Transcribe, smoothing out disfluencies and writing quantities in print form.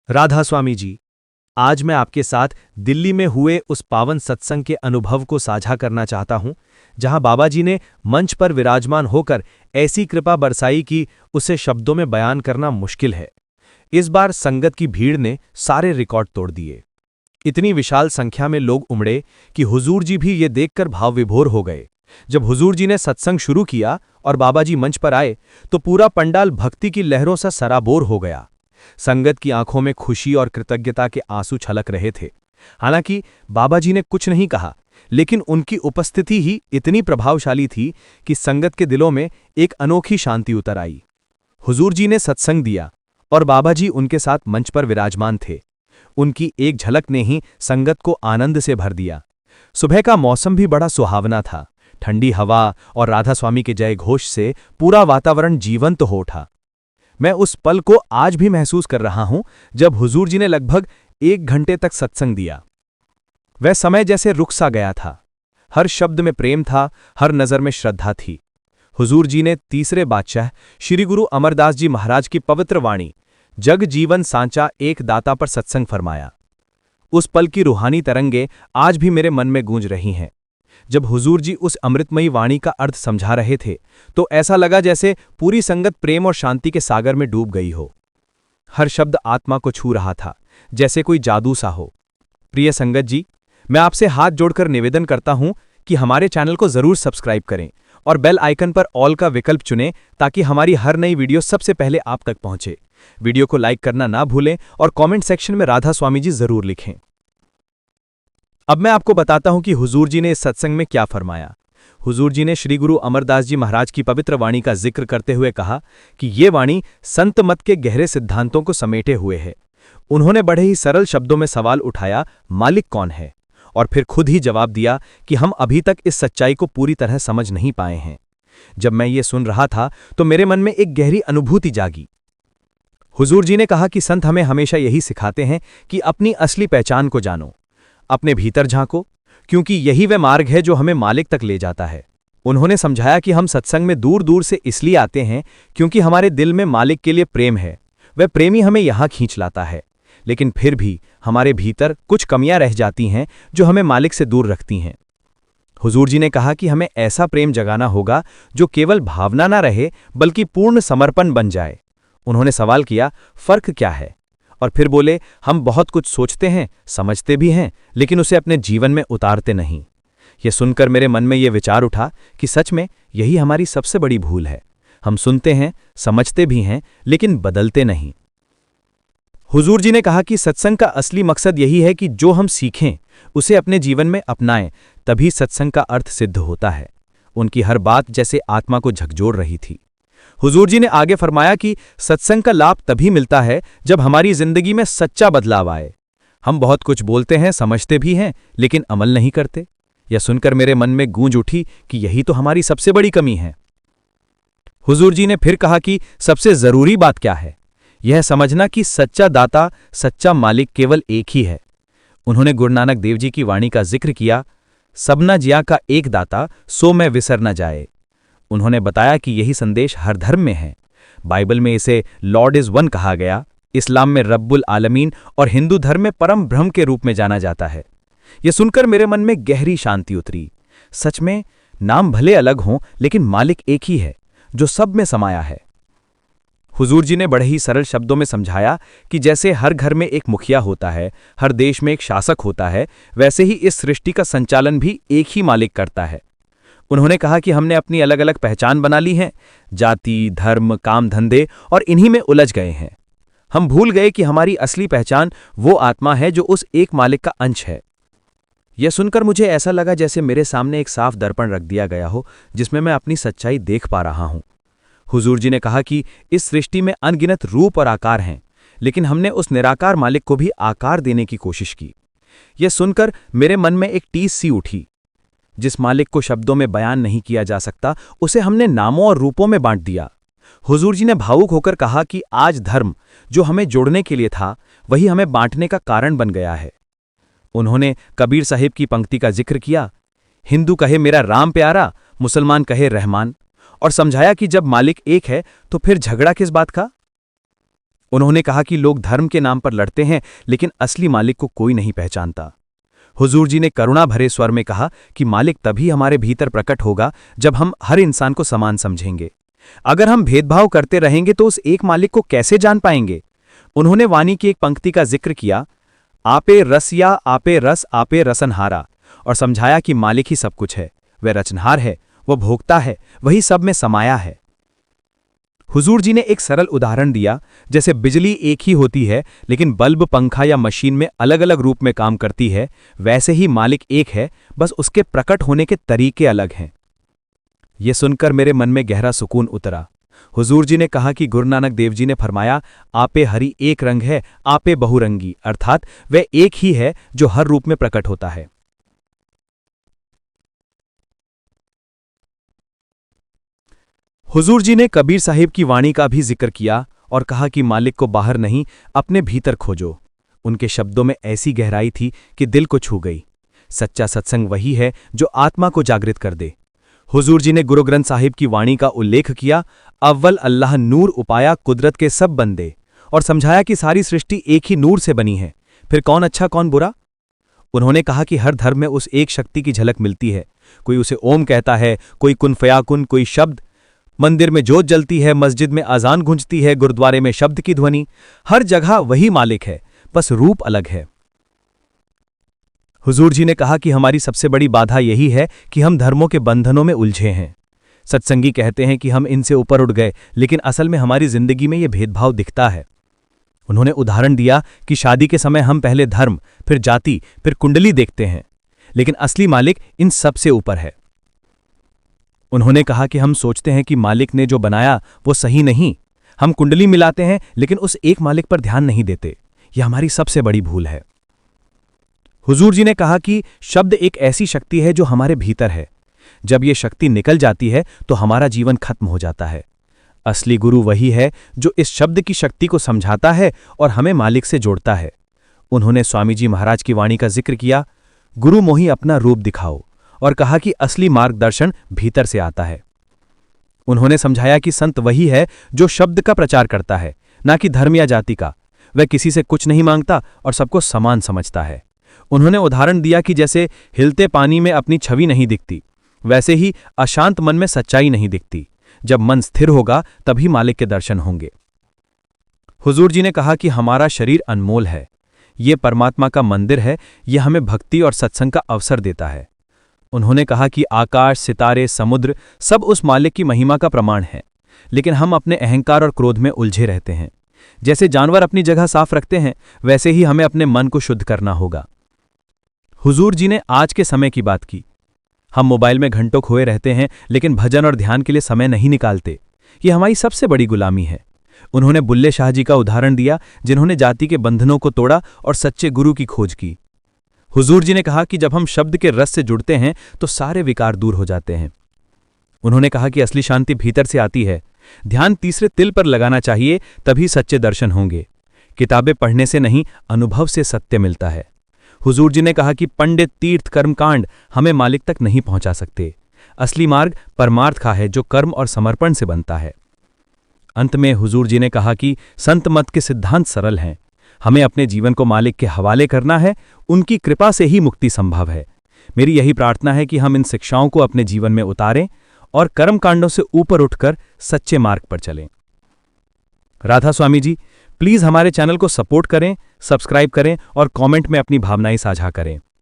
राधा स्वामी जी, आज मैं आपके साथ दिल्ली में हुए उस पावन सत्संग के अनुभव को साझा करना चाहता हूं, जहां बाबा जी ने मंच पर विराजमान होकर ऐसी कृपा बरसाई कि उसे शब्दों में बयान करना मुश्किल है। इस बार संगत की भीड़ ने सारे रिकॉर्ड तोड़ दिए। इतनी विशाल संख्या में लोग उमड़े कि हुजूर जी भी ये देखकर भाव विभोर हो गए। जब हुजूर जी ने सत्संग शुरू किया और बाबा जी मंच पर आए, तो पूरा पंडाल भक्ति की लहरों से सराबोर हो गया। संगत की आंखों में खुशी और कृतज्ञता के आंसू छलक रहे थे। हालांकि बाबा जी ने कुछ नहीं कहा, लेकिन उनकी उपस्थिति ही इतनी प्रभावशाली थी कि संगत के दिलों में एक अनोखी शांति उतर आई। हुजूर जी ने सत्संग दिया और बाबा जी उनके साथ मंच पर विराजमान थे। उनकी एक झलक ने ही संगत को आनंद से भर दिया। सुबह का मौसम भी बड़ा सुहावना था। ठंडी हवा और राधा स्वामी के जय घोष से पूरा वातावरण जीवंत हो उठा। मैं उस पल को आज भी महसूस कर रहा हूं, जब हुजूर जी ने लगभग 1 घंटे तक सत्संग दिया। वह समय जैसे रुक सा गया था। हर शब्द में प्रेम था, हर नजर में श्रद्धा थी। हुजूर जी ने तीसरे बादशाह श्री गुरु अमरदास जी महाराज की पवित्र वाणी जग जीवन सांचा एक दाता पर सत्संग फरमाया। उस पल की रूहानी तरंगे आज भी मेरे मन में गूंज रही हैं। जब हुजूर जी उस अमृतमयी वाणी का अर्थ समझा रहे थे, तो ऐसा लगा जैसे पूरी संगत प्रेम और शांति के सागर में डूब गई हो। हर शब्द आत्मा को छू रहा था, जैसे कोई जादू सा हो। प्रिय संगत जी, मैं आपसे हाथ जोड़कर निवेदन करता हूं कि हमारे चैनल को जरूर सब्सक्राइब करें और बेल आइकन पर ऑल का विकल्प चुनें, ताकि हमारी हर नई वीडियो सबसे पहले आप तक पहुंचे। वीडियो को लाइक करना ना भूलें और कमेंट सेक्शन में राधा स्वामी जी जरूर लिखें। अब मैं आपको बताता हूं कि हुजूर जी ने इस सत्संग में क्या फरमाया। हुजूर जी ने श्री गुरु अमरदास जी महाराज की पवित्र वाणी का जिक्र करते हुए कहा कि ये वाणी संत मत के गहरे सिद्धांतों को समेटे हुए है। उन्होंने बड़े ही सरल शब्दों में सवाल उठाया, मालिक कौन है? और फिर खुद ही जवाब दिया कि हम अभी तक इस सच्चाई को पूरी तरह समझ नहीं पाए हैं। जब मैं ये सुन रहा था, तो मेरे मन में एक गहरी अनुभूति जागी। हुजूर जी ने कहा कि संत हमें हमेशा यही सिखाते हैं कि अपनी असली पहचान को जानो, अपने भीतर झांको, क्योंकि यही वह मार्ग है जो हमें मालिक तक ले जाता है। उन्होंने समझाया कि हम सत्संग में दूर दूर से इसलिए आते हैं क्योंकि हमारे दिल में मालिक के लिए प्रेम है। वह प्रेमी हमें यहां खींच लाता है, लेकिन फिर भी हमारे भीतर कुछ कमियां रह जाती हैं जो हमें मालिक से दूर रखती हैं। हुजूर जी ने कहा कि हमें ऐसा प्रेम जगाना होगा जो केवल भावना ना रहे, बल्कि पूर्ण समर्पण बन जाए। उन्होंने सवाल किया, फर्क क्या है? और फिर बोले, हम बहुत कुछ सोचते हैं, समझते भी हैं, लेकिन उसे अपने जीवन में उतारते नहीं। यह सुनकर मेरे मन में यह विचार उठा कि सच में यही हमारी सबसे बड़ी भूल है। हम सुनते हैं, समझते भी हैं, लेकिन बदलते नहीं। हुजूर जी ने कहा कि सत्संग का असली मकसद यही है कि जो हम सीखें उसे अपने जीवन में अपनाएं, तभी सत्संग का अर्थ सिद्ध होता है। उनकी हर बात जैसे आत्मा को झकझोर रही थी। हुजूर जी ने आगे फरमाया कि सत्संग का लाभ तभी मिलता है जब हमारी जिंदगी में सच्चा बदलाव आए। हम बहुत कुछ बोलते हैं, समझते भी हैं, लेकिन अमल नहीं करते। यह सुनकर मेरे मन में गूंज उठी कि यही तो हमारी सबसे बड़ी कमी है। हुजूर जी ने फिर कहा कि सबसे जरूरी बात क्या है? यह समझना कि सच्चा दाता, सच्चा मालिक केवल एक ही है। उन्होंने गुरु नानक देव जी की वाणी का जिक्र किया, सबना जिया का एक दाता, सो मैं विसर न जाए। उन्होंने बताया कि यही संदेश हर धर्म में है। बाइबल में इसे लॉर्ड इज वन कहा गया, इस्लाम में रब्बुल आलमीन और हिंदू धर्म में परम ब्रह्म के रूप में जाना जाता है। यह सुनकर मेरे मन में गहरी शांति उतरी। सच में नाम भले अलग हों, लेकिन मालिक एक ही है जो सब में समाया है। हुजूर जी ने बड़े ही सरल शब्दों में समझाया कि जैसे हर घर में एक मुखिया होता है, हर देश में एक शासक होता है, वैसे ही इस सृष्टि का संचालन भी एक ही मालिक करता है। उन्होंने कहा कि हमने अपनी अलग अलग पहचान बना ली है, जाति, धर्म, काम, धंधे, और इन्हीं में उलझ गए हैं। हम भूल गए कि हमारी असली पहचान वो आत्मा है जो उस एक मालिक का अंश है। यह सुनकर मुझे ऐसा लगा जैसे मेरे सामने एक साफ दर्पण रख दिया गया हो, जिसमें मैं अपनी सच्चाई देख पा रहा हूं। हुजूर जी ने कहा कि इस सृष्टि में अनगिनत रूप और आकार हैं, लेकिन हमने उस निराकार मालिक को भी आकार देने की कोशिश की। यह सुनकर मेरे मन में एक टीस सी उठी। जिस मालिक को शब्दों में बयान नहीं किया जा सकता, उसे हमने नामों और रूपों में बांट दिया। हुजूर जी ने भावुक होकर कहा कि आज धर्म जो हमें जोड़ने के लिए था, वही हमें बांटने का कारण बन गया है। उन्होंने कबीर साहिब की पंक्ति का जिक्र किया, हिंदू कहे मेरा राम प्यारा, मुसलमान कहे रहमान, और समझाया कि जब मालिक एक है तो फिर झगड़ा किस बात का। उन्होंने कहा कि लोग धर्म के नाम पर लड़ते हैं, लेकिन असली मालिक को कोई नहीं पहचानता। हुजूर जी ने करुणा भरे स्वर में कहा कि मालिक तभी हमारे भीतर प्रकट होगा जब हम हर इंसान को समान समझेंगे। अगर हम भेदभाव करते रहेंगे तो उस एक मालिक को कैसे जान पाएंगे? उन्होंने वाणी की एक पंक्ति का जिक्र किया, आपे रस या आपे रस आपे रसनहारा, और समझाया कि मालिक ही सब कुछ है, वह रचनहार है, वह भोक्ता है, वही सब में समाया है। हुजूर जी ने एक सरल उदाहरण दिया, जैसे बिजली एक ही होती है लेकिन बल्ब, पंखा या मशीन में अलग अलग रूप में काम करती है, वैसे ही मालिक एक है, बस उसके प्रकट होने के तरीके अलग हैं। यह सुनकर मेरे मन में गहरा सुकून उतरा। हुजूर जी ने कहा कि गुरु नानक देव जी ने फरमाया, आपे हरि एक रंग है, आपे बहुरंगी, अर्थात वह एक ही है जो हर रूप में प्रकट होता है। हुजूर जी ने कबीर साहिब की वाणी का भी जिक्र किया और कहा कि मालिक को बाहर नहीं, अपने भीतर खोजो। उनके शब्दों में ऐसी गहराई थी कि दिल को छू गई। सच्चा सत्संग वही है जो आत्मा को जागृत कर दे। हुजूर जी ने गुरु ग्रंथ साहिब की वाणी का उल्लेख किया, अव्वल अल्लाह नूर उपाया कुदरत के सब बंदे, और समझाया कि सारी सृष्टि एक ही नूर से बनी है, फिर कौन अच्छा कौन बुरा। उन्होंने कहा कि हर धर्म में उस एक शक्ति की झलक मिलती है। कोई उसे ओम कहता है, कोई कुन फयाकुन, कोई शब्द। मंदिर में जोत जलती है, मस्जिद में अजान गूंजती है, गुरुद्वारे में शब्द की ध्वनि। हर जगह वही मालिक है, बस रूप अलग है। हुजूर जी ने कहा कि हमारी सबसे बड़ी बाधा यही है कि हम धर्मों के बंधनों में उलझे हैं। सत्संगी कहते हैं कि हम इनसे ऊपर उठ गए, लेकिन असल में हमारी जिंदगी में यह भेदभाव दिखता है। उन्होंने उदाहरण दिया कि शादी के समय हम पहले धर्म, फिर जाति, फिर कुंडली देखते हैं, लेकिन असली मालिक इन सब से ऊपर है। उन्होंने कहा कि हम सोचते हैं कि मालिक ने जो बनाया वो सही नहीं। हम कुंडली मिलाते हैं लेकिन उस एक मालिक पर ध्यान नहीं देते। यह हमारी सबसे बड़ी भूल है। हुजूर जी ने कहा कि शब्द एक ऐसी शक्ति है जो हमारे भीतर है। जब यह शक्ति निकल जाती है तो हमारा जीवन खत्म हो जाता है। असली गुरु वही है जो इस शब्द की शक्ति को समझाता है और हमें मालिक से जोड़ता है। उन्होंने स्वामी जी महाराज की वाणी का जिक्र किया, गुरु मोहि अपना रूप दिखाओ, और कहा कि असली मार्गदर्शन भीतर से आता है। उन्होंने समझाया कि संत वही है जो शब्द का प्रचार करता है, ना कि धर्म या जाति का। वह किसी से कुछ नहीं मांगता और सबको समान समझता है। उन्होंने उदाहरण दिया कि जैसे हिलते पानी में अपनी छवि नहीं दिखती, वैसे ही अशांत मन में सच्चाई नहीं दिखती। जब मन स्थिर होगा तभी मालिक के दर्शन होंगे। हुजूर जी ने कहा कि हमारा शरीर अनमोल है, ये परमात्मा का मंदिर है, यह हमें भक्ति और सत्संग का अवसर देता है। उन्होंने कहा कि आकाश, सितारे, समुद्र सब उस मालिक की महिमा का प्रमाण है, लेकिन हम अपने अहंकार और क्रोध में उलझे रहते हैं। जैसे जानवर अपनी जगह साफ रखते हैं, वैसे ही हमें अपने मन को शुद्ध करना होगा। हुजूर जी ने आज के समय की बात की। हम मोबाइल में घंटों खोए रहते हैं, लेकिन भजन और ध्यान के लिए समय नहीं निकालते। ये हमारी सबसे बड़ी गुलामी है। उन्होंने बुल्ले शाह जी का उदाहरण दिया, जिन्होंने जाति के बंधनों को तोड़ा और सच्चे गुरु की खोज की। हुजूर जी ने कहा कि जब हम शब्द के रस से जुड़ते हैं तो सारे विकार दूर हो जाते हैं। उन्होंने कहा कि असली शांति भीतर से आती है। ध्यान तीसरे तिल पर लगाना चाहिए, तभी सच्चे दर्शन होंगे। किताबें पढ़ने से नहीं, अनुभव से सत्य मिलता है। हुजूर जी ने कहा कि पंडित, तीर्थ, कर्मकांड हमें मालिक तक नहीं पहुंचा सकते। असली मार्ग परमार्थ का है जो कर्म और समर्पण से बनता है। अंत में हुजूर जी ने कहा कि संत मत के सिद्धांत सरल हैं। हमें अपने जीवन को मालिक के हवाले करना है, उनकी कृपा से ही मुक्ति संभव है। मेरी यही प्रार्थना है कि हम इन शिक्षाओं को अपने जीवन में उतारें और कर्मकांडों से ऊपर उठकर सच्चे मार्ग पर चलें। राधा स्वामी जी, प्लीज हमारे चैनल को सपोर्ट करें, सब्सक्राइब करें और कमेंट में अपनी भावनाएं साझा करें।